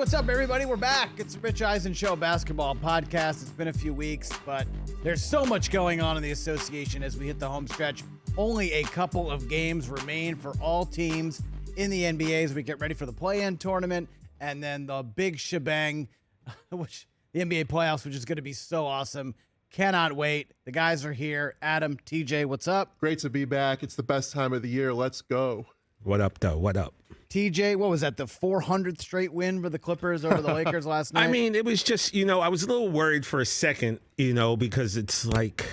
what's up, everybody? We're back. It's the Rich Eisen Show basketball podcast. It's been a few weeks, but there's so much going on in the association as we hit the home stretch. Only a couple of games remain for all teams in the NBA as we get ready for the play-in tournament and then the big shebang, which the NBA playoffs, which is going to be so awesome. Cannot wait. The guys are here. Adam, TJ, what's up? Great to be back. It's the best time of the year. Let's go. What up, though? What up? TJ, what was that, the 400th straight win for the Clippers over the Lakers last night? I mean, it was just, I was a little worried for a second, because it's like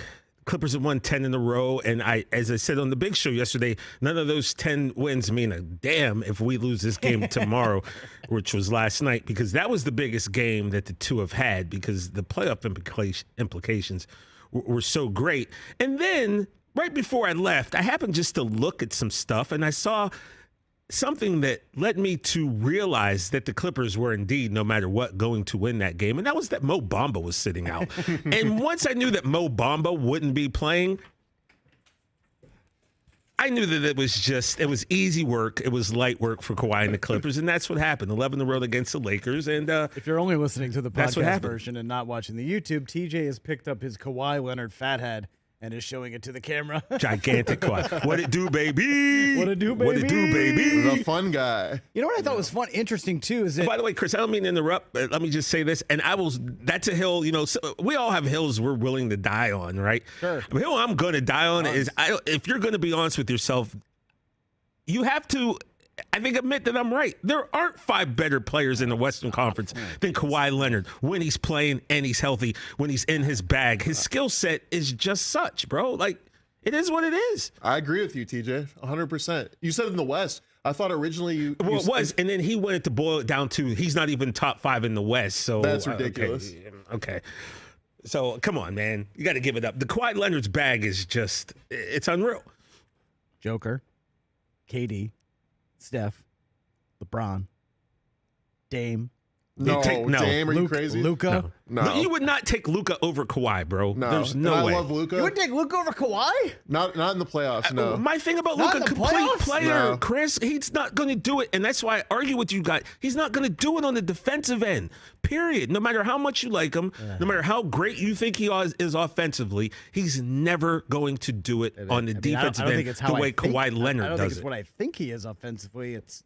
Clippers have won 10 in a row. And as I said on the big show yesterday, none of those 10 wins mean a damn if we lose this game tomorrow, which was last night, because that was the biggest game that the two have had because the playoff implications were so great. And then right before I left, I happened just to look at some stuff and I saw something that led me to realize that the Clippers were indeed, no matter what, going to win that game. And that was that Mo Bamba was sitting out. And once I knew that Mo Bamba wouldn't be playing, I knew that it was easy work. It was light work for Kawhi and the Clippers. And that's what happened. 11 in a row against the Lakers. And if you're only listening to the podcast version and not watching the YouTube, TJ has picked up his Kawhi Leonard fathead and is showing it to the camera. Gigantic Kawhi. What it do, baby? What it do, baby? What it do, baby? The fun guy. You know what I thought was fun, interesting too, is that. By the way, Chris, I don't mean to interrupt, but let me just say this. And that's a hill, so we all have hills we're willing to die on, right? Sure. The hill I'm going to die on is, if you're going to be honest with yourself, you have to, I think, admit that I'm right. There aren't 5 better players in the Western Conference than Kawhi Leonard when he's playing and he's healthy, when he's in his bag. His skill set is just such, bro. Like, it is what it is. I agree with you, TJ, 100%. You said in the West. I thought originally Well, it was, and then he wanted to boil it down to he's not even top 5 in the West. So that's ridiculous. Okay. So, come on, man. You got to give it up. The Kawhi Leonard's bag is just, it's unreal. Joker, KD, Steph, LeBron, Dame. No, Dame, are you crazy? Luka? No. You would not take Luka over Kawhi, bro. No. There's no way. I love Luka. You would take Luka over Kawhi? Not in the playoffs, no. My thing about Not Luka, in the complete playoffs? player, No. Chris, he's not going to do it. And that's why I argue with you guys. He's not going to do it on the defensive end, period. No matter how much you like him, no matter how great you think he is offensively, he's never going to do it on the defensive end the way Kawhi Leonard does it. I don't think it's what I think he is offensively. It's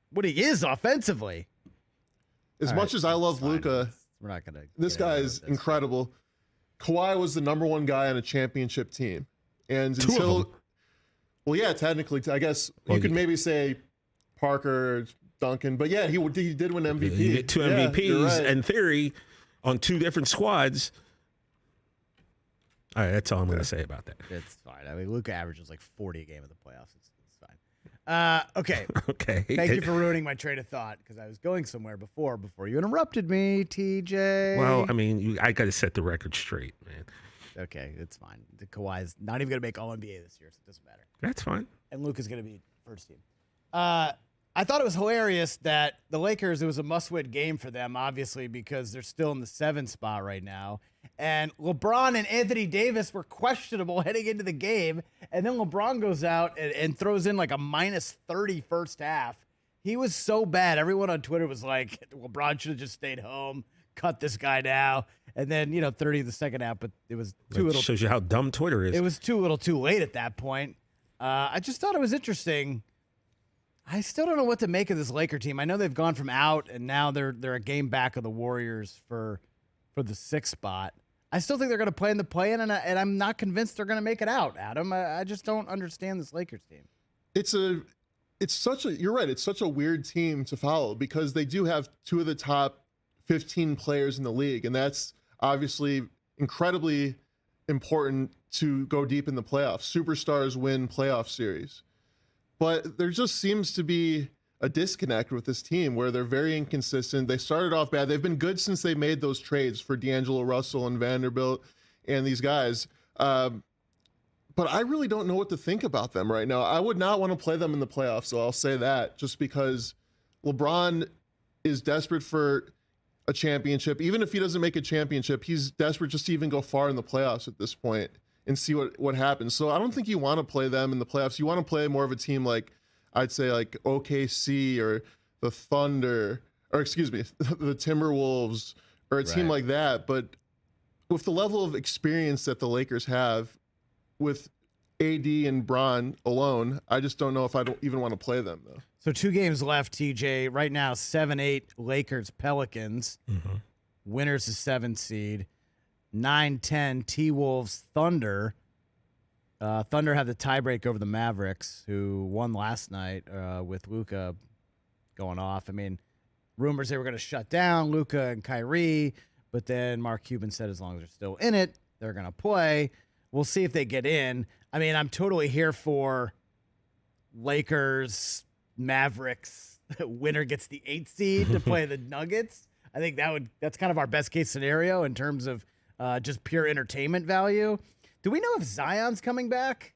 what he is offensively. As much as I love Luka, we're not gonna. This guy is incredible. Kawhi was the number 1 guy on a championship team, and well, yeah, technically, I guess you could maybe say Parker, Duncan, but yeah, he did win MVP. You get 2 MVPs in theory on 2 different squads. All right, that's all I'm going to say about that. It's fine. I mean, Luka averages like 40 a game in the playoffs. It's fine. Okay. Okay. Thank you for ruining my train of thought because I was going somewhere before you interrupted me, TJ. Well, I mean, I got to set the record straight, man. Okay, it's fine. The Kawhi's not even going to make All-NBA this year, so it doesn't matter. That's fine. And Luka's going to be first team. I thought it was hilarious that the Lakers, it was a must-win game for them, obviously, because they're still in the 7th spot right now. And LeBron and Anthony Davis were questionable heading into the game. And then LeBron goes out and throws in like a minus 30 first half. He was so bad. Everyone on Twitter was like, LeBron should have just stayed home, cut this guy now. And then, 30 in the second half, but it was too little. Shows you how dumb Twitter is. It was too little too late at that point. I just thought it was interesting. I still don't know what to make of this Laker team. I know they've gone from out, and now they're a game back of the Warriors for the 6th spot. I still think they're going to play in the play-in, and I'm not convinced they're going to make it out, Adam. I just don't understand this Lakers team. You're right. It's such a weird team to follow because they do have 2 of the top 15 players in the league, and that's obviously incredibly important to go deep in the playoffs. Superstars win playoff series. But there just seems to be a disconnect with this team where they're very inconsistent. They started off bad. They've been good since they made those trades for D'Angelo Russell and Vanderbilt and these guys. But I really don't know what to think about them right now. I would not want to play them in the playoffs, so I'll say that, just because LeBron is desperate for a championship. Even if he doesn't make a championship, he's desperate just to even go far in the playoffs at this point and see what happens. So I don't think you want to play them in the playoffs. You want to play more of a team like, I'd say, like OKC or the Thunder or excuse me, the Timberwolves or a team Right. like that. But with the level of experience that the Lakers have with AD and Bron alone, I just don't know if I don't even want to play them though. So 2 games left, TJ. Right now, 7-8 Lakers, Pelicans. Winners the 7 seed. 9-10 T-Wolves, Thunder. Thunder had the tiebreak over the Mavericks, who won last night with Luka going off. I mean, rumors they were going to shut down Luka and Kyrie, but then Mark Cuban said as long as they're still in it, they're going to play. We'll see if they get in. I mean, I'm totally here for Lakers, Mavericks. Winner gets the 8 seed to play the Nuggets. I think that's kind of our best case scenario in terms of just pure entertainment value. Do we know if Zion's coming back?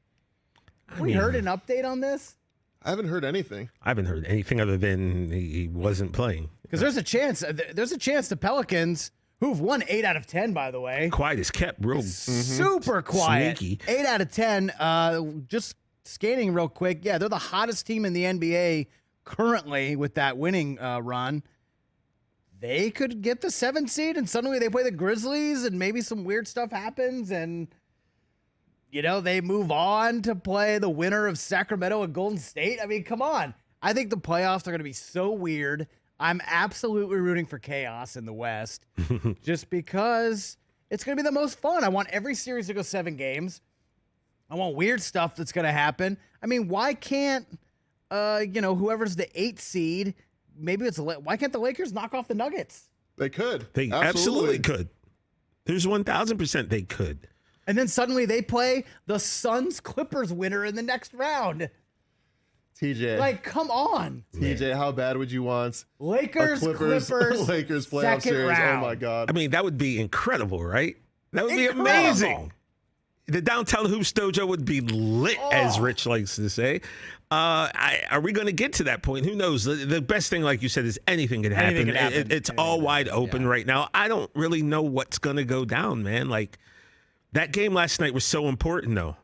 Have we heard an update on this? I haven't heard anything. I haven't heard anything other than he wasn't playing. Because there's a chance. There's a chance the Pelicans, who've won 8 out of 10, by the way, Quiet as kept, real. super quiet. Sneaky. 8 out of 10. Just skating real quick. Yeah, they're the hottest team in the NBA currently with that winning run. They could get the 7 seed, and suddenly they play the Grizzlies, and maybe some weird stuff happens, and they move on to play the winner of Sacramento and Golden State. I mean, come on. I think the playoffs are going to be so weird. I'm absolutely rooting for chaos in the West just because it's going to be the most fun. I want every series to go 7 games. I want weird stuff that's going to happen. I mean, why can't, whoever's the 8 seed, why can't the Lakers knock off the Nuggets? They could. They absolutely could. There's 1,000% they could. And then suddenly they play the Suns Clippers winner in the next round. TJ. Like, come on. TJ, how bad would you want Lakers, a Clippers playoff second series? round. Oh my God. I mean, that would be incredible, right? That would be Incredible. amazing. The Downtown Hoops Dojo would be lit, as Rich likes to say. Are we going to get to that point? Who knows? The best thing, like you said, is anything can happen. Anything can happen. It's all wide open right now. I don't really know what's going to go down, man. Like, that game last night was so important, though.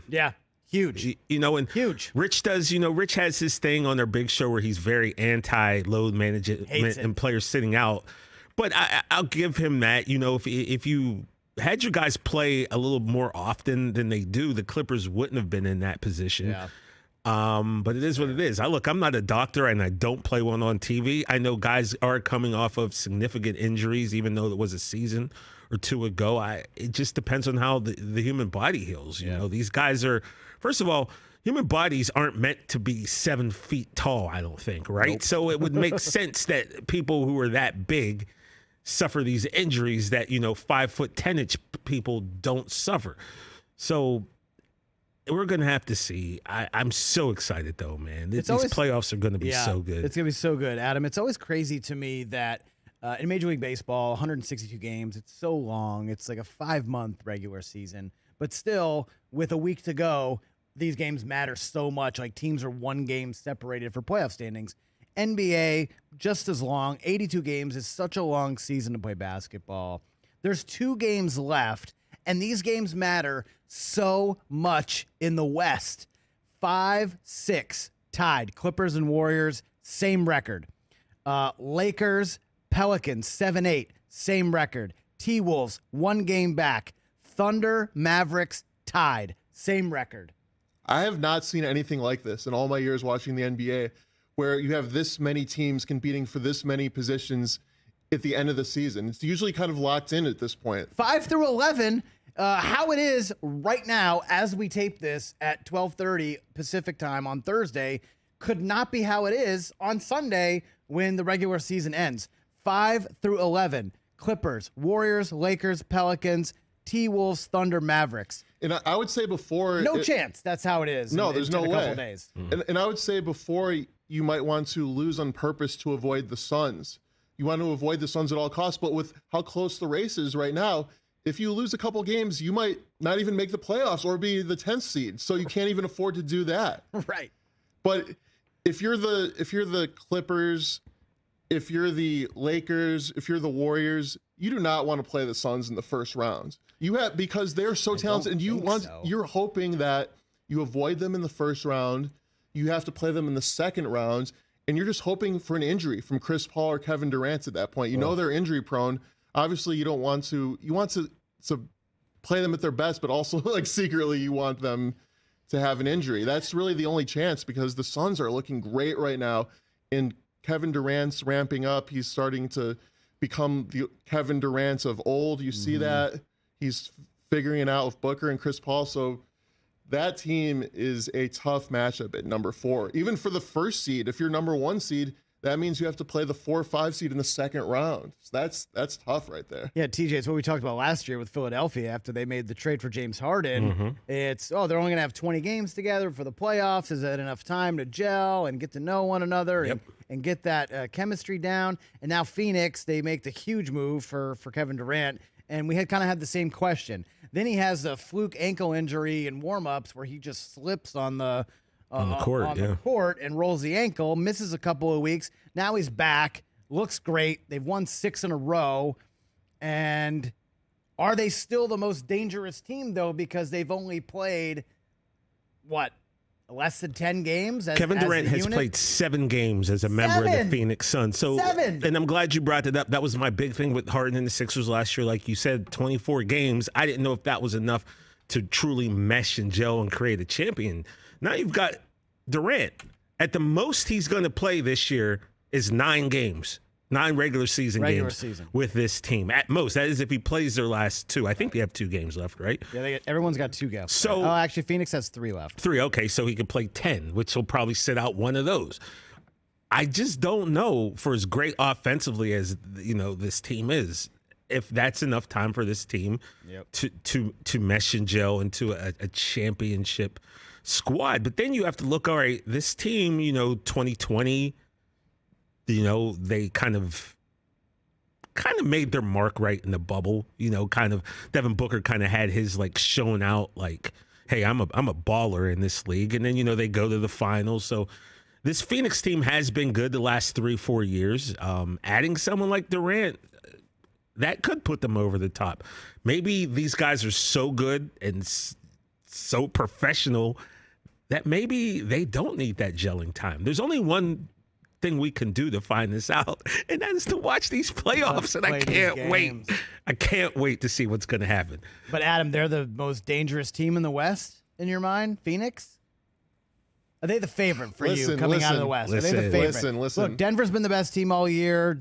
Yeah, huge. And Huge. Rich does, Rich has his thing on their big show where he's very anti-load management Hates it. and players sitting out. But I'll give him that. If you had your guys play a little more often than they do, the Clippers wouldn't have been in that position. Yeah. But it is what it is. I'm not a doctor, and I don't play one on TV. I know guys are coming off of significant injuries, even though it was a season or 2 ago. It just depends on how the human body heals. You know, these guys are, first of all, human bodies aren't meant to be 7 feet tall, I don't think, right? Nope. So it would make sense that people who are that big suffer these injuries that, 5'10" people don't suffer. So we're going to have to see. I'm so excited, though, man. These playoffs are going to be so good. It's going to be so good, Adam. It's always crazy to me that in Major League Baseball, 162 games, it's so long. It's like a 5-month regular season. But still, with a week to go, these games matter so much. Like, teams are 1 game separated for playoff standings. NBA, just as long. 82 games is such a long season to play basketball. There's 2 games left, and these games matter so much in the West. 5-6 tied. Clippers and Warriors, same record. Lakers, Pelicans, 7-8, same record. T-Wolves, 1 game back. Thunder, Mavericks, tied, same record. I have not seen anything like this in all my years watching the NBA, where you have this many teams competing for this many positions at the end of the season. It's usually kind of locked in at this point. 5 through 11, how it is right now as we tape this at 12:30 Pacific time on Thursday could not be how it is on Sunday when the regular season ends. 5 through 11, Clippers, Warriors, Lakers, Pelicans, T-Wolves, Thunder, Mavericks. And I would say before... No chance that's how it is. No, there's no in a way. couple days. And I would say before you might want to lose on purpose to avoid the Suns. You want to avoid the Suns at all costs, but with how close the race is right now, if you lose a couple games, you might not even make the playoffs or be the 10th seed. So you can't even afford to do that. Right. But if you're the Clippers, if you're the Lakers, if you're the Warriors, you do not want to play the Suns in the first round. Because they're so talented, and you're hoping that you avoid them in the first round. You have to play them in the second round, and you're just hoping for an injury from Chris Paul or Kevin Durant at that point. You know they're injury prone. Obviously, you don't want to. You want to play them at their best, but also like secretly you want them to have an injury. That's really the only chance because the Suns are looking great right now, and Kevin Durant's ramping up. He's starting to become the Kevin Durant of old. You see that he's figuring it out with Booker and Chris Paul. So that team is a tough matchup at number 4. Even for the first seed, if you're number 1 seed, that means you have to play the 4 or 5 seed in the second round. So that's tough right there. Yeah, TJ, it's what we talked about last year with Philadelphia after they made the trade for James Harden. It's, they're only going to have 20 games together for the playoffs. Is that enough time to gel and get to know one another and get that chemistry down? And now Phoenix, they make the huge move for Kevin Durant. And we had kind of had the same question. Then he has a fluke ankle injury in warm-ups where he just slips on the court and rolls the ankle, misses a couple of weeks. Now he's back, looks great. They've won 6 in a row. And are they still the most dangerous team, though, because they've only played, less than 10 games? Kevin Durant has played 7 games as a member of the Phoenix Suns. So, 7. And I'm glad you brought it up. That was my big thing with Harden and the Sixers last year. Like you said, 24 games. I didn't know if that was enough to truly mesh and gel and create a champion. Now you've got Durant. At the most he's going to play this year is 9 games. 9 regular season games with this team. At most. That is if he plays their last 2. I think they have 2 games left, right? Yeah, everyone's got 2 games. So, actually, Phoenix has 3 left. 3, okay. So he could play 10, which he'll probably sit out one of those. I just don't know, for as great offensively as this team is, if that's enough time for this team to mesh and gel into a championship squad. But then you have to look, all right, this team, 2020, they kind of made their mark right in the bubble. Devin Booker kind of had his showing out hey, I'm a baller in this league. And then, they go to the finals. So this Phoenix team has been good the last 3-4 years. Adding someone like Durant, that could put them over the top. Maybe these guys are so good and so professional that maybe they don't need that gelling time. There's only one thing we can do to find this out, and that is to watch these playoffs. And I can't wait. I can't wait to see what's going to happen. But Adam, they're the most dangerous team in the West in your mind, Phoenix? Are they the favorite for you coming out of the West? Are they the favorite? Listen. Look, Denver's been the best team all year.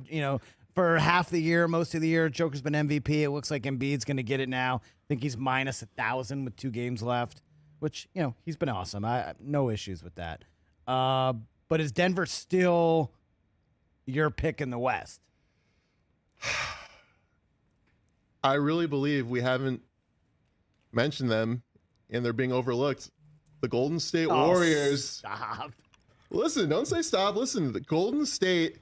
For half the year, most of the year, Joker's been MVP. It looks like Embiid's going to get it now. I think he's minus 1,000 with 2 games left, which he's been awesome. I no issues with that. But is Denver still your pick in the West? I really believe we haven't mentioned them, and they're being overlooked. The Golden State Warriors. Stop. Listen, don't say stop. Listen, the Golden State,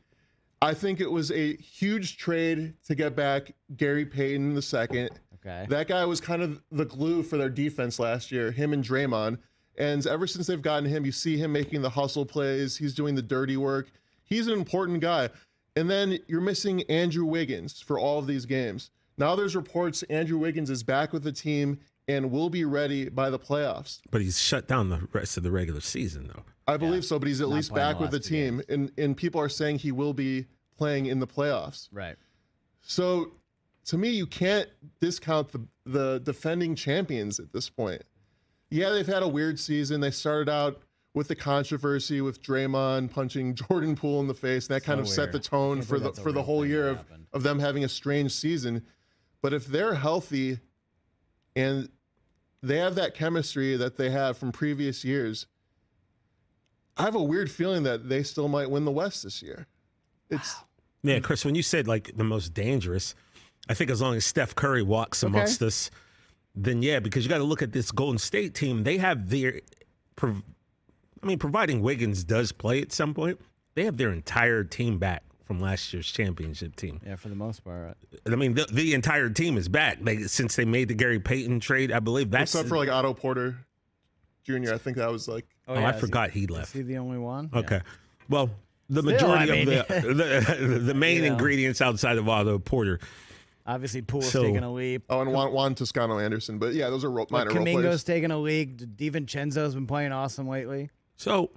I think it was a huge trade to get back Gary Payton II. Okay. That guy was kind of the glue for their defense last year, him and Draymond. And ever since they've gotten him, you see him making the hustle plays. He's doing the dirty work. He's an important guy. And then you're missing Andrew Wiggins for all of these games. Now there's reports Andrew Wiggins is back with the team and will be ready by the playoffs. But he's shut down the rest of the regular season, though. I believe so, but he's at least back with the team. And people are saying he will be playing in the playoffs. Right. So to me, you can't discount the defending champions at this point. Yeah, they've had a weird season. They started out with the controversy with Draymond punching Jordan Poole in the face, and that kind of set the tone for the whole year of them having a strange season. But if they're healthy and they have that chemistry that they have from previous years, I have a weird feeling that they still might win the West this year. Yeah, Chris, when you said the most dangerous, I think as long as Steph Curry walks amongst us, then yeah, because you got to look at this Golden State team. They have providing Wiggins does play at some point, they have their entire team back from last year's championship team. Yeah, for the most part. I mean, the entire team is back. Since they made the Gary Payton trade, I believe that's except for Otto Porter Jr. I think that was I forgot he left. Is he the only one? Okay, well, the Still, majority of the main ingredients outside of Otto Porter. Obviously, Poole's taking a leap. Oh, and Juan Toscano-Anderson. But yeah, those are minor role players. Kuminga's taking a league. DiVincenzo's been playing awesome lately. So,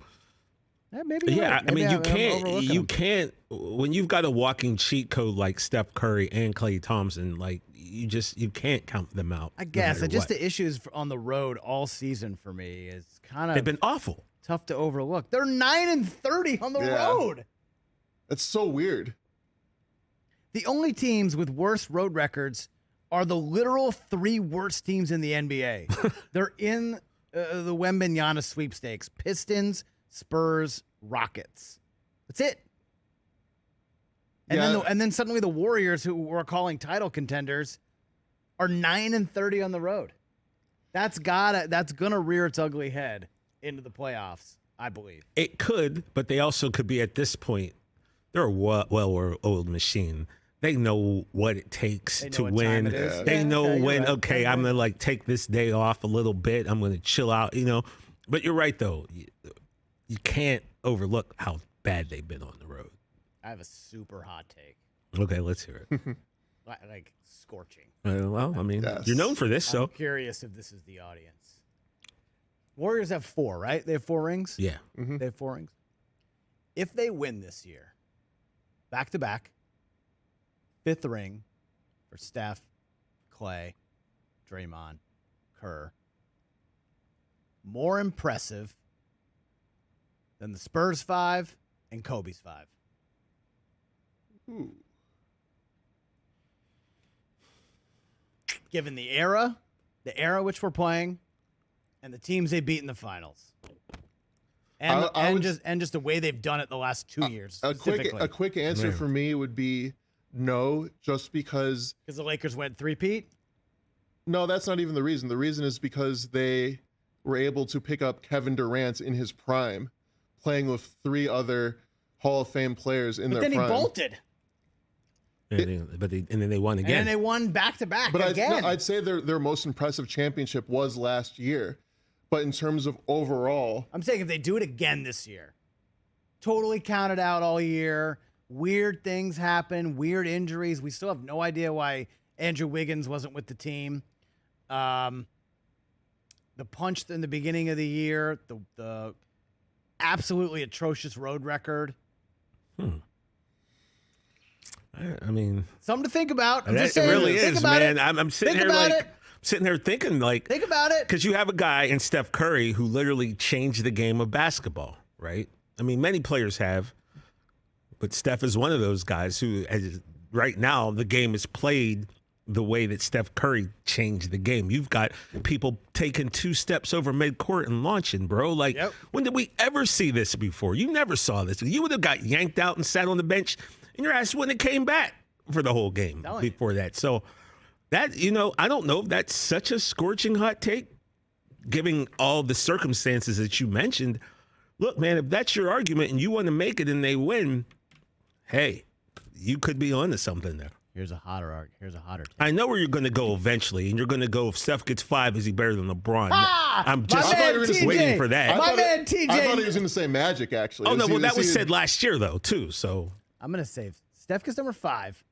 Maybe you're Yeah, right. I mean, Maybe you I'm can't, overlooking you them. can't, when you've got a walking cheat code like Steph Curry and Klay Thompson, like you can't count them out. I guess no just what. the issues on the road all season for me is kind They've of been awful. tough to overlook. They're 9-30 on the Yeah. road. That's so weird. The only teams with worse road records are the literal 3 worst teams in the NBA. They're in the Wembanyama sweepstakes: Pistons, Spurs, Rockets. That's it. And Yeah. then suddenly the Warriors, who we're calling title contenders, are 9-30 on the road. That's gonna rear its ugly head into the playoffs, I believe. It could, but they also could be at this point. They're a well-oiled machine. They know what it takes They know to what win. time it is. They Yeah, know okay, you're when. right. Okay, You're I'm right. gonna like take this day off a little bit. I'm gonna chill out. But you're right though. You can't overlook how bad they've been on the road. I have a super hot take, Okay, let's hear it. like scorching. Well, I mean, Yes. you're known for this, so I'm curious if this is the audience. Warriors have 4, right? They have 4 rings? yeah. They have 4 rings. If they win this year, back to back, 5th ring for Steph, Clay, Draymond, Kerr. More impressive than the Spurs 5 and Kobe's 5. Ooh. Given the era which we're playing, and the teams they beat in the finals. And I would- just the way they've done it the last 2 years. A specifically. quick answer Yeah. for me would be no, just because. Because the Lakers went 3-peat. No, that's not even the reason. The reason is because they were able to pick up Kevin Durant in his prime, playing with 3 other Hall of Fame players in But their then prime. he bolted. And then they won And again. then they won back-to-back But again. I'd say their most impressive championship was last year. But in terms of overall, I'm saying if they do it again this year, totally counted out all year, weird things happen, weird injuries. We still have no idea why Andrew Wiggins wasn't with the team. The punch in the beginning of the year, the absolutely atrocious road record. I mean, Something to think about. I'm that, just it saying, really think is, about man. it. I'm sitting Think here about like it. sitting there thinking like Think about it. because you have a guy in Steph Curry who literally changed the game of basketball, right? I mean, many players have, but Steph is one of those guys who, right now, the game is played the way that Steph Curry changed the game. You've got people taking 2 steps over midcourt and launching, bro. Like, Yep. when did we ever see this before? You never saw this. You would have got yanked out and sat on the bench, and your ass wouldn't have came back for the whole game Telling you. before that. So that, I don't know if that's such a scorching hot take, given all the circumstances that you mentioned. Look, man, if that's your argument and you want to make it and they win, hey, you could be onto something there. Here's a hotter take. I know where you're going to go eventually, and you're going to go, if Steph gets 5, is he better than LeBron? I'm My just man, waiting TJ. for that. My man, TJ. I thought he was going to say Magic, actually. Oh, no, well, that was Is he- said last year, though, too. So, I'm going to say Steph gets number 5.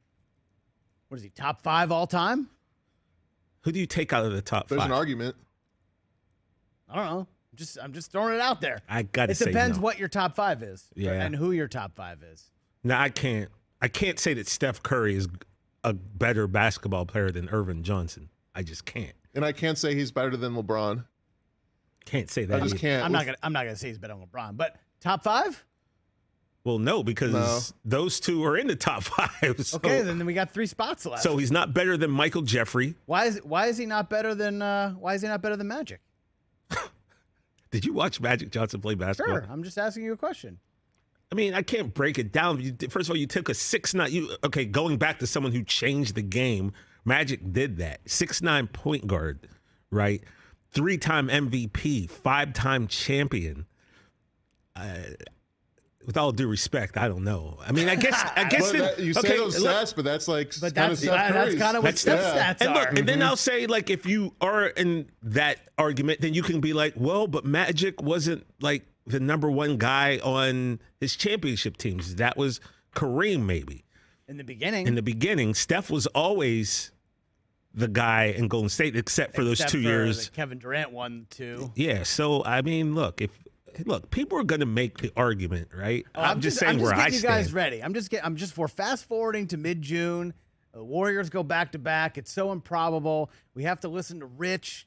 What is he, top 5 all time? who do you take out of the top There's 5? an argument. I don't know. I'm just throwing it out there. I got to It say depends no. what your top 5 is. Yeah. And who your top 5 is. No, I can't say that Steph Curry is a better basketball player than Irvin Johnson. I just can't. And I can't say he's better than LeBron. Can't say that. I just either. can't. I'm not gonna say he's better than LeBron, but top 5? Well, no, because No. those 2 are in the top 5. So, Okay, then we got 3 spots left. so he's not better than Michael Jeffrey. why is he not better than Magic? Did you watch Magic Johnson play basketball? Sure, I'm just asking you a question. I mean, I can't break it down. First of all, you took a 6'9". Going back to someone who changed the game, Magic did that. 6'9" point guard, right? 3-time MVP, 5-time champion. With all due respect, I don't know. I mean, I guess You say those stats, but that's like But kind that's of Steph Curry's. kind of what Steph's stats And are. look, and then I'll say, like, if you are in that argument, then you can be like, well, but Magic wasn't like the number 1 guy on his championship teams. That was Kareem, maybe. In the beginning. In the beginning, Steph was always the guy in Golden State, except for those 2 years. Kevin Durant won 2. Yeah. So, I mean, look, if look, people are going to make the argument, right? Oh, I'm just saying where I getting you guys stand. ready. We're fast forwarding to mid-June. The Warriors go back to back. It's so improbable. We have to listen to Rich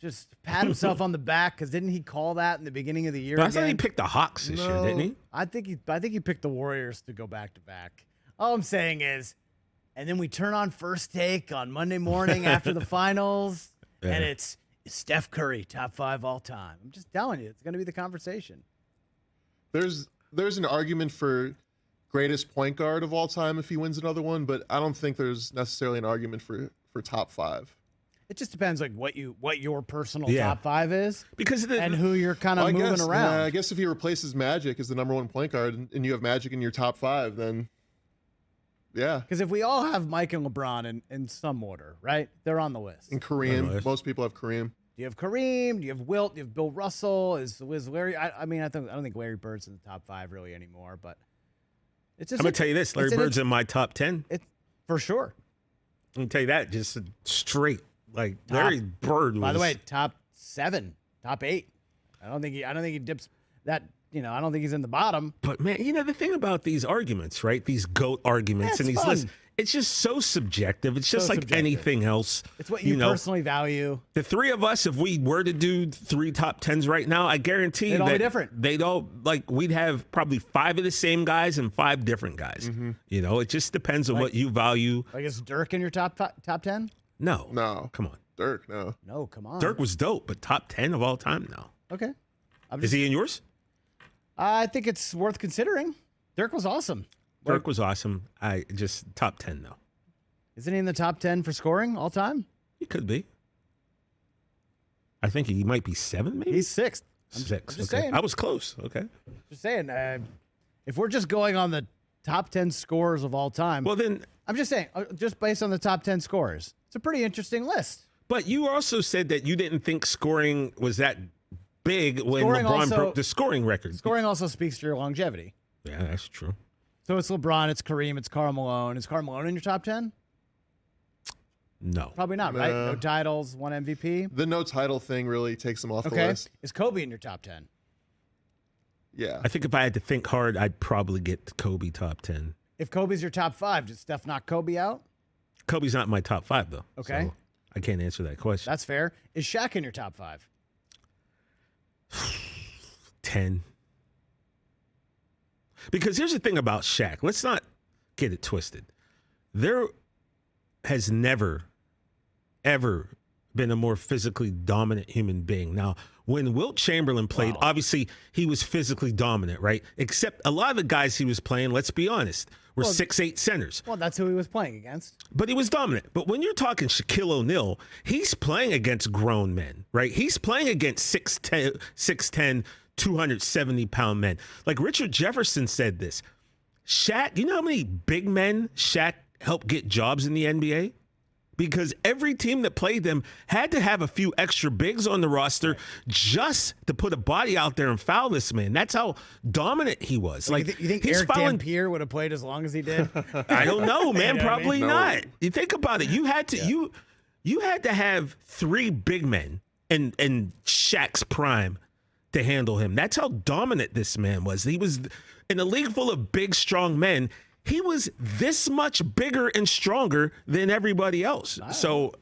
just pat himself on the back because didn't he call that in the beginning of the year? But I thought he again? picked the Hawks this year, didn't he? I think he picked the Warriors to go back to back. All I'm saying is, and then we turn on First Take on Monday morning after the finals, and it's Steph Curry, top 5 all time. I'm just telling you, it's going to be the conversation. There's an argument for greatest point guard of all time if he wins another one, but I don't think there's necessarily an argument for top 5. It just depends, like what your personal top 5 is, because and who you're kind of moving around. I guess if he replaces Magic as the number 1 point guard, and you have Magic in your top 5, then yeah. Because if we all have Mike and LeBron in some order, right? They're on the list. And Kareem, most people have Kareem. Do you have Kareem? Do you have Wilt? Do you have Bill Russell? Is Larry? I mean, I don't think Larry Bird's in the top 5 really anymore, but it's just. I'm gonna tell you this: Larry Bird's in my top 10. It's for sure. I'm gonna tell you that just straight. Like Larry Bird was. By the way, top 7, top 8. I don't think he dips that. I don't think he's in the bottom. But man, the thing about these arguments, right? These GOAT arguments and these fun. lists, it's just so subjective. It's just like anything else. It's what you personally value. The 3 of us, if we were to do 3 top 10s right now, I guarantee they'd all be different. They'd all we'd have probably 5 of the same guys and 5 different guys. Mm-hmm. It just depends on what you value. Like, is Dirk in your top 10? No, come on, Dirk. No, come on. Dirk was dope, but top 10 of all time, no. Okay. Is he in yours? I think it's worth considering. Dirk was awesome. Dirk was awesome. I just top 10 though. Isn't he in the top 10 for scoring all time? He could be. I think he might be 7, maybe. He's 6th. I'm just okay. saying. I was close. Okay. Just saying. If we're just going on the top 10 scorers of all time, Well, then. I'm just saying, just based on the top 10 scorers, it's a pretty interesting list. But you also said that you didn't think scoring was that big when Scoring LeBron also- broke the scoring record. Scoring also speaks to your longevity. Yeah, that's true. So it's LeBron, it's Kareem, it's Karl Malone. Is Karl Malone in your top 10? No. Probably not, right? No titles, 1 MVP. The no title thing really takes him off the Okay. list. Is Kobe in your top 10? Yeah. I think if I had to think hard, I'd probably get Kobe top 10. If Kobe's your top 5, did Steph knock Kobe out? Kobe's not in my top 5, though. Okay. So I can't answer that question. That's fair. Is Shaq in your top 5? 10. Because here's the thing about Shaq. Let's not get it twisted. There has never, ever been a more physically dominant human being. Now, when Wilt Chamberlain played, obviously he was physically dominant, right? Except a lot of the guys he was playing, let's be honest, were 6'8" centers. Well, that's who he was playing against. But he was dominant. But when you're talking Shaquille O'Neal, he's playing against grown men, right? He's playing against 6'10", 270-pound men. Like Richard Jefferson said this. Shaq, you know how many big men Shaq helped get jobs in the NBA? Because every team that played them had to have a few extra bigs on the roster just to put a body out there and foul this man. That's how dominant he was. Like, Like you think he's Eric fouling. Dampier would have played as long as he did? I don't know, man. You know what I Probably mean? not. No. You think about it. You had to you had to have 3 big men in Shaq's prime to handle him. That's how dominant this man was. He was in a league full of big, strong men. He was this much bigger and stronger than everybody else. So,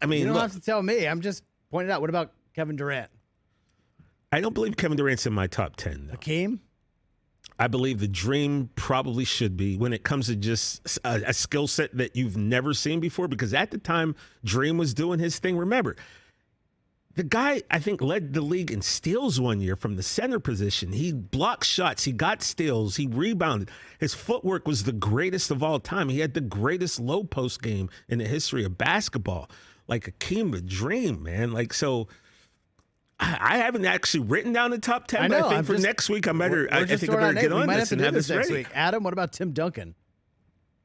I mean, You don't look, have to tell me. I'm just pointing out. What about Kevin Durant? I don't believe Kevin Durant's in my top 10, though. Hakeem? I believe the Dream probably should be when it comes to just a skill set that you've never seen before, because at the time Dream was doing his thing, remember, the guy, I think, led the league in steals one year from the center position. He blocked shots. He got steals. He rebounded. His footwork was the greatest of all time. He had the greatest low post game in the history of basketball. Like Hakeem the Dream, man. Like, so I haven't actually written down the top 10, but I think for next week I think I better get on this and have this next ready. week. Adam, what about Tim Duncan?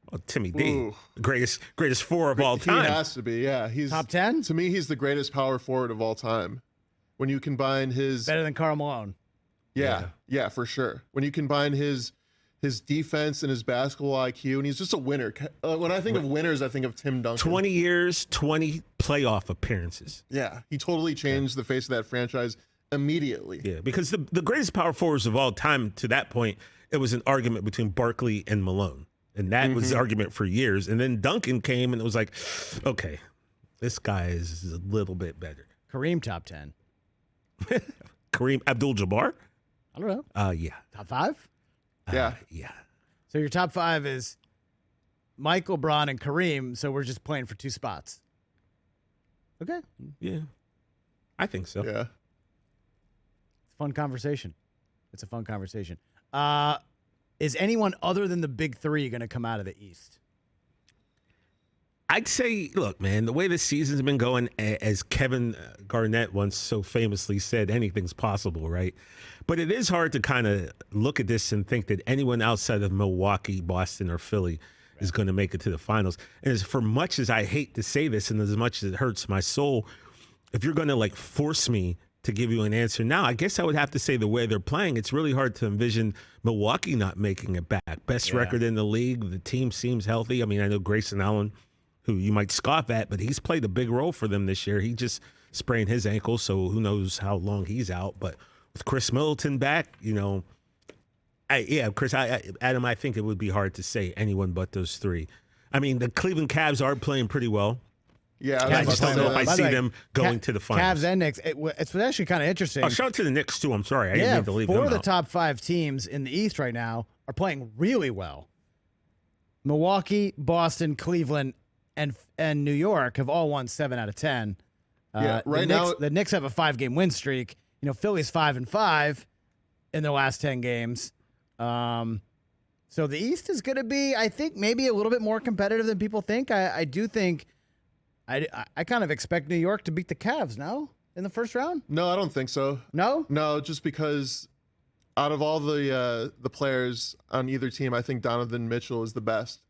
Oh, Timmy D, Ooh. greatest 4 of all time. He has to be, yeah. He's Top 10? To me, he's the greatest power forward of all time. When you combine his Better than Karl Malone. yeah, for sure. When you combine his defense and his basketball IQ, and he's just a winner. When I think of winners, I think of Tim Duncan. 20 years, 20 playoff appearances. Yeah, he totally changed the face of that franchise immediately. Yeah, because the greatest power forwards of all time to that point, it was an argument between Barkley and Malone. And that was the argument for years. And then Duncan came and it was like, okay, this guy is a little bit better. Kareem top 10. Kareem Abdul-Jabbar? I don't know. Yeah. Top 5? Yeah. Yeah. So your top 5 is Mike, LeBron, and Kareem. So we're just playing for 2 spots. Okay. Yeah. I think so. Yeah. It's a fun conversation. It's a fun conversation. Is anyone other than the big 3 going to come out of the East? I'd say, look, man, the way this season's been going, as Kevin Garnett once so famously said, anything's possible, right? But it is hard to kind of look at this and think that anyone outside of Milwaukee, Boston, or Philly is going to make it to the finals. And as for much as I hate to say this and as much as it hurts my soul, if you're going to like force me to give you an answer now, I guess I would have to say the way they're playing, it's really hard to envision Milwaukee not making it back. Best record in the league. The team seems healthy. I mean, I know Grayson Allen, who you might scoff at, but he's played a big role for them this year. He just sprained his ankle, so who knows how long he's out. But with Chris Middleton back, you know, Adam, I think it would be hard to say anyone but those 3. I mean, the Cleveland Cavs are playing pretty well. Yeah, I just don't know if I By the see way, them going to the finals. Cavs and Knicks. It's actually kind of interesting. Oh, shout out to the Knicks, too. I'm sorry. I didn't mean to leave them 4 of the out. top 5 teams in the East right now are playing really well. Milwaukee, Boston, Cleveland, and New York have all won 7 out of 10. Yeah, right now the Knicks have a 5-game win streak. You know, Philly's 5-5 in their last 10 games. So the East is going to be, I think, maybe a little bit more competitive than people think. I do think. I kind of expect New York to beat the Cavs now in the first round. No, I don't think so. No, just because out of all the players on either team, I think Donovan Mitchell is the best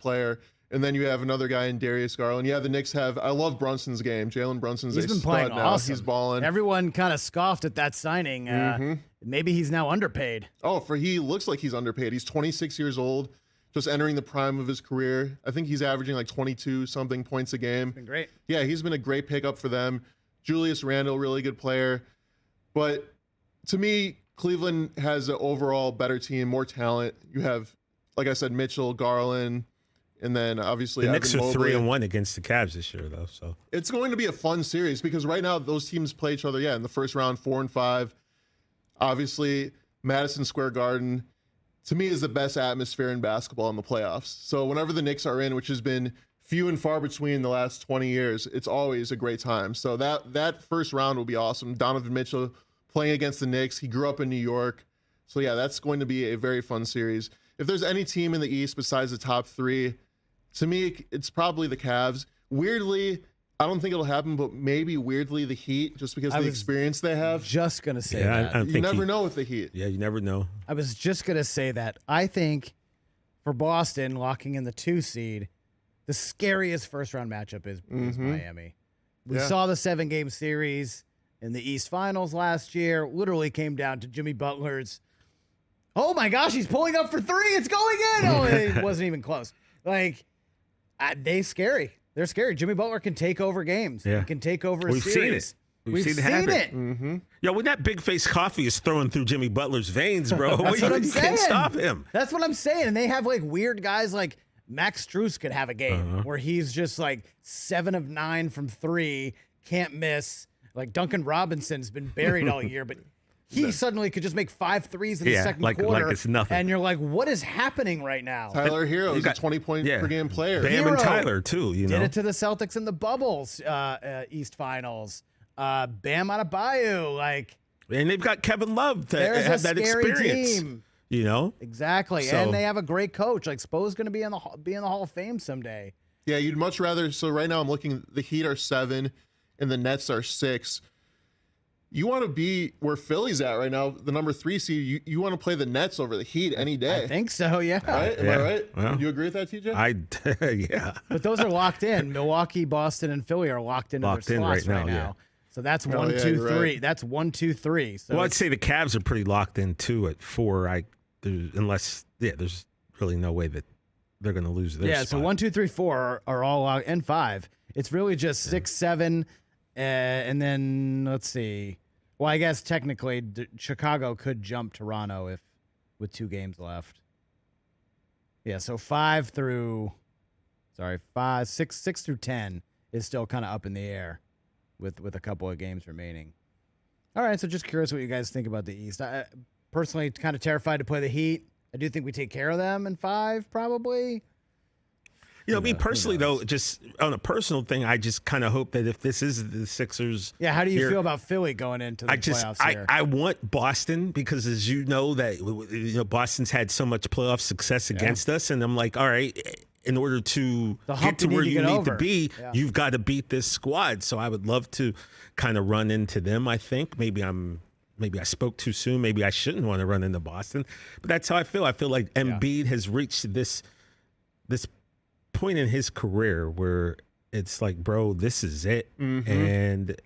player. And then you have another guy in Darius Garland. Yeah, the Knicks have. I love Brunson's game. Jalen Brunson's he's a been stud playing now. awesome. He's balling. Everyone kind of scoffed at that signing. Maybe he's now underpaid. He looks like he's underpaid. He's 26 years old, just entering the prime of his career. I think he's averaging like 22 something points a game. Been great. Yeah, he's been a great pickup for them. Julius Randle, really good player. But to me, Cleveland has an overall better team, more talent. You have, like I said, Mitchell, Garland, and then obviously the Knicks Evan are Mobley. 3-1 against the Cavs this year, though. So It's going to be a fun series because right now those teams play each other. Yeah, in the first round, 4-5. Obviously, Madison Square Garden, to me, is the best atmosphere in basketball in the playoffs. So whenever the Knicks are in, which has been few and far between the last 20 years, it's always a great time. So that first round will be awesome. Donovan Mitchell playing against the Knicks. He grew up in New York. So yeah, that's going to be a very fun series. If there's any team in the East besides the top 3, to me, it's probably the Cavs. Weirdly, I don't think it'll happen, but maybe weirdly the Heat, just because of the experience they have. Just going to say yeah, that. You never know with the Heat. Yeah, you never know. I was just going to say that. I think for Boston, locking in the 2 seed, the scariest first-round matchup is Miami. We saw the 7-game series in the East Finals last year. Literally came down to Jimmy Butler's, oh my gosh, he's pulling up for 3. It's going in. Oh, it wasn't even close. Like, they're scary. They're scary. Jimmy Butler can take over games. Yeah. He can take over a We've series. seen it. We've seen it. Mm-hmm. Yo, when that big face coffee is throwing through Jimmy Butler's veins, bro, That's what I'm you saying. can't stop him. That's what I'm saying. And they have like weird guys like Max Strus could have a game where he's just like 7 of 9 from 3, can't miss. Like Duncan Robinson's been buried all year, but he suddenly could just make 5 threes in the second quarter. Like it's nothing. And you're like, what is happening right now? Tyler Hero is a 20-point per game player. Bam Hero and Tyler, too. You know? Did it to the Celtics in the bubbles, East Finals. Bam Adebayo, like. And they've got Kevin Love to There's have a that scary experience. team. You know? Exactly. So- And they have a great coach. Like, Spo's going to be in the Hall of Fame someday. Yeah, you'd much rather. So right now I'm looking, the Heat are 7 and the Nets are 6. You want to be where Philly's at right now, the number 3 seed. You want to play the Nets over the Heat any day. I think so, yeah. Right? Am Yeah. I right? Well, you agree with that, TJ? Yeah. But those are locked in. Milwaukee, Boston, and Philly are locked into Locked their in slots right now, yeah. So that's Oh, 1, yeah, 2, you're 3. right. That's 1, 2, 3. So Well, I'd it's- say the Cavs are pretty locked in, too, at 4. Unless, there's really no way that they're going to lose their so spot. 1, 2, 3, 4 are all locked, and 5. It's really just 6, 7, and then let's see. Well, I guess technically Chicago could jump Toronto with 2 games left. Yeah, so 6 through 10 is still kind of up in the air with a couple of games remaining. All right, so just curious what you guys think about the East. I personally kind of terrified to play the Heat. I do think we take care of them in 5, probably. Me personally, though, just on a personal thing, I just kind of hope that if this is the Sixers. Yeah, how do you feel about Philly going into the playoffs here? I want Boston because, as you know, Boston's had so much playoff success against us. And I'm like, all right, in order to get to where you need to be, you've got to beat this squad. So I would love to kind of run into them, I think. Maybe I spoke too soon. Maybe I shouldn't want to run into Boston. But that's how I feel. I feel like Embiid has reached this point in his career where it's like, bro, this is it. And,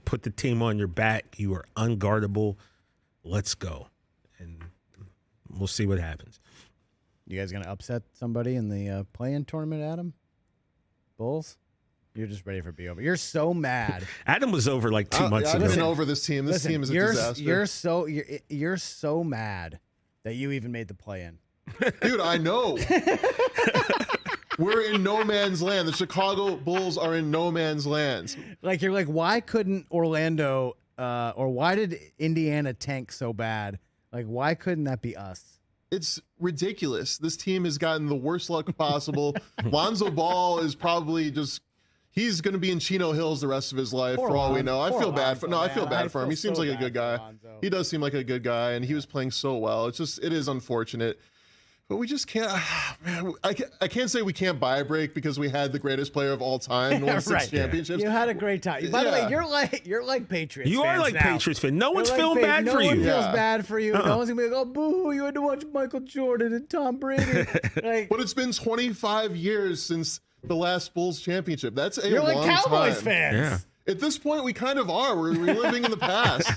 put the team on your back. You are unguardable. Let's go. And we'll see what happens. You guys going to upset somebody in the play-in tournament, Adam? Bulls? You're just ready for it to be over. You're so mad. Adam was over like 2 months ago. I've been over this team. This team is a disaster. You're so mad that you even made the play-in. Dude, I know. We're in no man's land. The Chicago Bulls are in no man's land. Like, you're like, why couldn't Orlando or why did Indiana tank so bad? Like, why couldn't that be us? It's ridiculous. This team has gotten the worst luck possible. Lonzo Ball is probably he's going to be in Chino Hills the rest of his life for all we know. I feel bad for him. He seems like a good guy. He does seem like a good guy, and he was playing so well. It is unfortunate. But we just can't. Man, I can't say we can't buy a break because we had the greatest player of all time and won 6 championships. You had a great time. By the way, you're like Patriots. You fans are like now. Patriots fan. No one's feeling bad for you. No one feels bad for you. No one's gonna be like, oh boo, you had to watch Michael Jordan and Tom Brady. But it's been 25 years since the last Bulls championship. That's a you're long like Cowboys time. fans. Yeah. At this point, we kind of are. We're living in the past.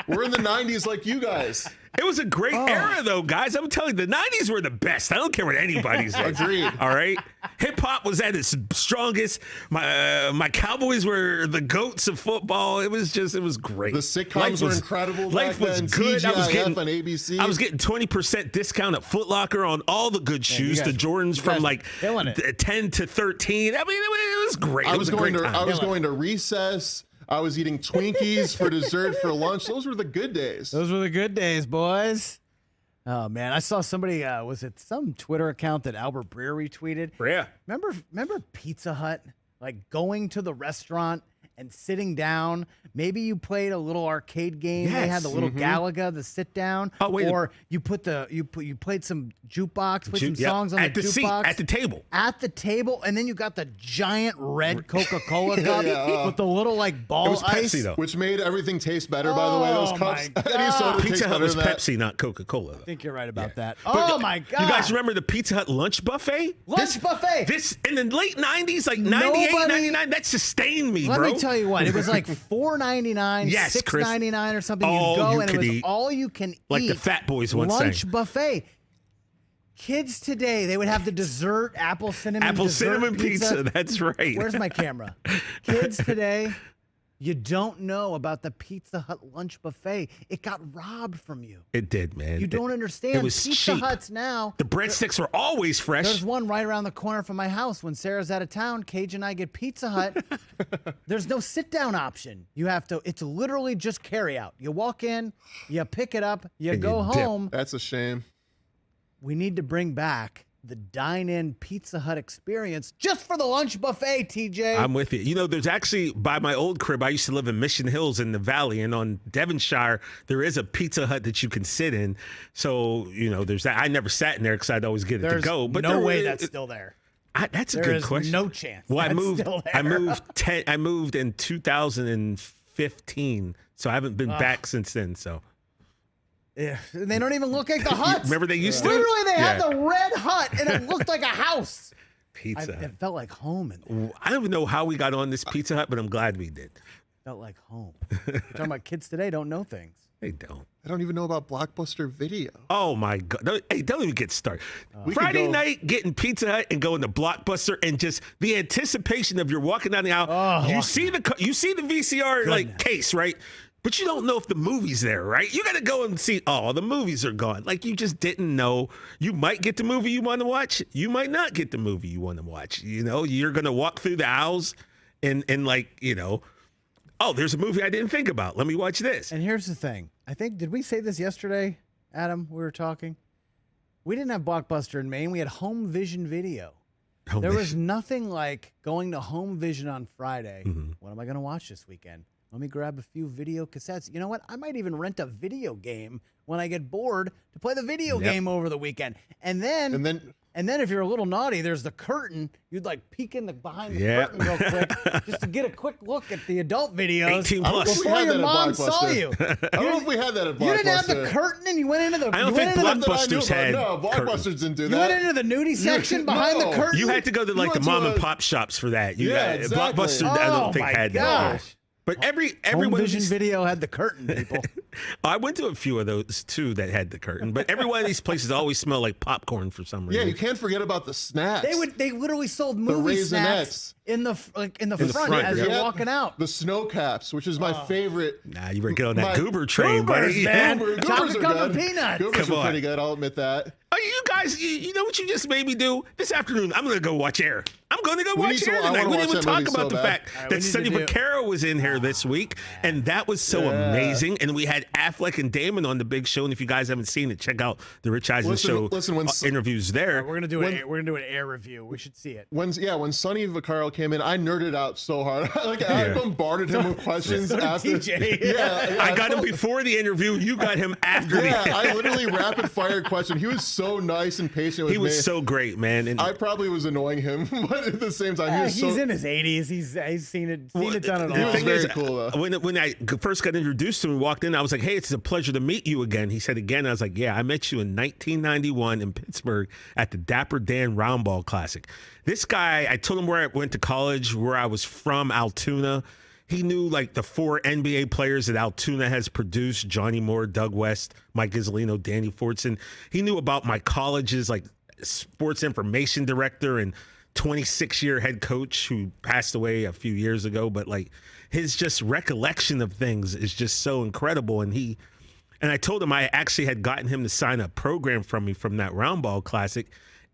We're in the 90s like you guys. It was a great era, though, guys. I'm telling you, the 90s were the best. I don't care what anybody says. Agreed. All right? Hip-hop was at its strongest. My Cowboys were the GOATs of football. It was great. The sitcoms were incredible Life back was then. good. TGIF on ABC. I was getting 20% discount at Foot Locker on all the good shoes. The Jordans from like 10 to 13. I mean, it was great. I was going to recess. I was eating Twinkies for dessert for lunch. Those were the good days. Those were the good days, boys. Oh, man. I saw somebody, was it some Twitter account that Albert Breer retweeted? Yeah. Remember Pizza Hut? Like going to the restaurant and sitting down. Maybe you played a little arcade game. Yes. They had the little Galaga, the sit down. Oh, wait. Or you played some jukebox, put some songs on the jukebox. Seat, at the table. At the table, and then you got the giant red Coca-Cola cup with the little like ball it was ice. Pepsi, though. Which made everything taste better, by the way. Those cups. My Any soda tastes Pizza Hut better was than that. Pepsi, not Coca-Cola. I think you're right about that. But, Oh, my God. You guys remember the Pizza Hut lunch buffet? Buffet. This in the late 90s, like 98, 99, that sustained me, Let bro. me tell you what. It was like $4.99, Yes, Chris. $6.99 or something. All You go you and it could was eat. all you can Like eat. the Fat Boys once lunch sang. buffet. Kids today, they would have the dessert apple cinnamon pizza. That's right. Where's my camera? Kids today, you don't know about the Pizza Hut lunch buffet. It got robbed from you. It did, man. You don't understand. It was Pizza cheap. Huts now. The breadsticks were always fresh. There's one right around the corner from my house. When Sarah's out of town, Cage and I get Pizza Hut. There's no sit-down option. You have to. It's literally just carry out. You walk in, you pick it up, you And go you dip. home. That's a shame. We need to bring back the dine-in Pizza Hut experience just for the lunch buffet, TJ. I'm with you. You know, there's actually, by my old crib, I used to live in Mission Hills in the Valley, and on Devonshire, there is a Pizza Hut that you can sit in. So, you know, there's that. I never sat in there because I'd always get it There's to go. But no way that's still there. That's a There good is question. no chance. Well, That's still there. I moved in 2015, so I haven't been back since then. So. Yeah, they don't even look like the huts. Remember they used to? Literally, they had the red hut, and it looked like a house. Pizza Hut. It felt like home. And I don't even know how we got on this Pizza Hut, but I'm glad we did. felt like home. You're talking about kids today don't know things. They don't. I don't even know about Blockbuster Video. Oh my God! Hey, don't even get started. We Friday could go- night, getting Pizza Hut and going to Blockbuster, and just the anticipation of you're walking down the aisle. Oh. You see the VCR like case, right? But you don't know if the movie's there, right? You got to go and see, oh, the movies are gone. Like, you just didn't know. You might get the movie you want to watch. You might not get the movie you want to watch. You know, you're going to walk through the aisles and like, you know, oh, there's a movie I didn't think about. Let me watch this. And here's the thing. I think, did we say this yesterday, Adam? We were talking. We didn't have Blockbuster in Maine. We had Home Vision Video. There was nothing like going to Home Vision on Friday. What am I going to watch this weekend? Let me grab a few video cassettes. You know what? I might even rent a video game when I get bored to play the video game over the weekend. And then if you're a little naughty, there's the curtain. You'd like peek in behind the curtain real quick just to get a quick look at the adult videos 18 plus. before your mom saw you. I don't know if we had that at Blockbuster. You didn't have the curtain and you went into the... I don't think Blockbusters had... No, Blockbusters didn't do that. You went into the nudie section behind the curtain? You had to go to like the mom and pop shops for that. Exactly. Blockbuster, I don't think had that. But Home Vision Video had the curtain, people. I went to a few of those too that had the curtain, but every one of these places always smell like popcorn for some reason. Yeah, you can't forget about the snacks. They literally sold movie snacks in the front as you're walking out. The snow caps, which is my favorite. Nah, you were getting on that goober train, Goobers, buddy. man. Goobers Chocolate are covered good. peanuts. Goobers Come are on. pretty good. I'll admit that. Oh, you guys, you know what you just made me do? This afternoon, I'm going to go watch Air. I'm going to go watch Air tonight. We didn't even talk about the fact that Sonny Vaccaro was in here this week, and that was so amazing. And we had Affleck and Damon on the big show. And if you guys haven't seen it, check out the Rich Eisen Show interviews there. We're gonna do an Air review. We should see it. When Sonny Vaccaro came in, I nerded out so hard. I bombarded him with questions after. TJ. I got him before the interview. You got him after the interview. I literally rapid fire question. He was so nice and patient with me. He was so great, man. And I probably was annoying him, but at the same time, he's in his 80s. He's seen it done it all. He was very cool, though. When I first got introduced to him, walked in, I was like, "Hey, it's a pleasure to meet you again." He said again. I was like, "Yeah, I met you in 1991 in Pittsburgh at the Dapper Dan Roundball Classic." This guy, I told him where I went to college, where I was from, Altoona. He knew like the 4 NBA players that Altoona has produced: Johnny Moore, Doug West, Mike Isolino, Danny Fortson. He knew about my college's like sports information director and 26-year head coach who passed away a few years ago. But like his just recollection of things is just so incredible. And I told him I actually had gotten him to sign a program from me from that Roundball Classic.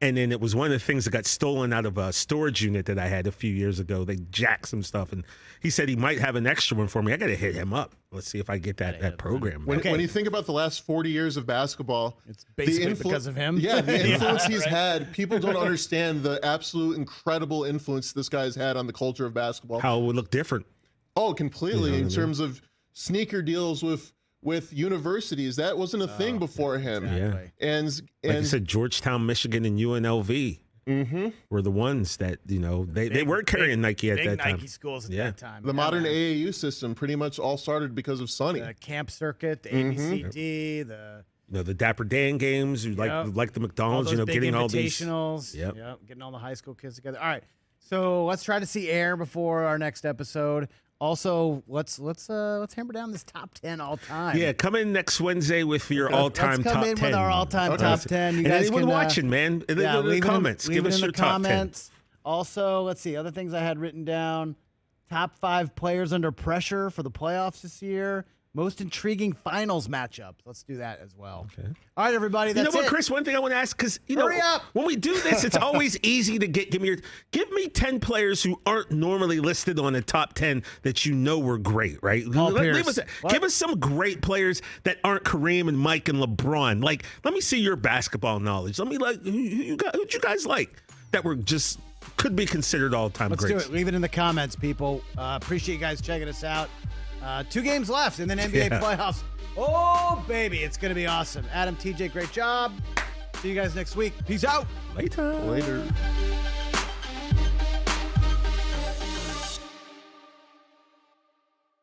And then it was one of the things that got stolen out of a storage unit that I had a few years ago. They jacked some stuff, and he said he might have an extra one for me. I got to hit him up. Let's see if I get that program. When you think about the last 40 years of basketball, it's basically because of him. Yeah, the influence he's had. People don't understand the absolute incredible influence this guy's had on the culture of basketball. How it would look different. Oh, completely. In terms of sneaker deals with universities, that wasn't a thing before him. Exactly. Yeah, and like I said, Georgetown, Michigan, and UNLV were the ones that they were carrying Nike at that time. Nike schools at that time. The modern AAU system pretty much all started because of Sonny. The camp circuit, the ABCD, the Dapper Dan games, like the McDonald's, getting all these getting all the high school kids together. All right, so let's try to see Air before our next episode. Also, let's hammer down this top 10 all time. Yeah, come in next Wednesday with your all-time top 10. Let's come in with our all-time top 10. You guys anyone watching, man, leave it in the comments. Give us your top 10. Also, let's see, other things I had written down. Top 5 players under pressure for the playoffs this year. Most intriguing finals matchups. Let's do that as well. Okay. All right, everybody. That's what, Chris? One thing I want to ask, because hurry up. When we do this, it's always easy to give me 10 players who aren't normally listed on the top 10 that were great, right? Give us some great players that aren't Kareem and Mike and LeBron. Like, let me see your basketball knowledge. Let me who'd you guys like that were just could be considered all-time greats? Let's do it. Leave it in the comments, people. Appreciate you guys checking us out. 2 games left in the NBA playoffs. Oh, baby. It's going to be awesome. Adam, TJ, great job. See you guys next week. Peace out. Later.